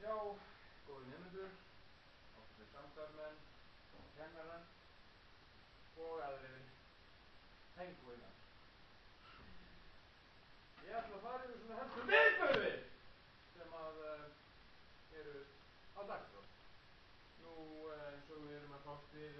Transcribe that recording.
Já, góði nemendur, ágætis samstarfsmenn, kennarar og aðrir tengveinar. Ég ætla að fara yfir svona helstu viðburði sem eru á dagskrá. Nú, eins og við erum að fást við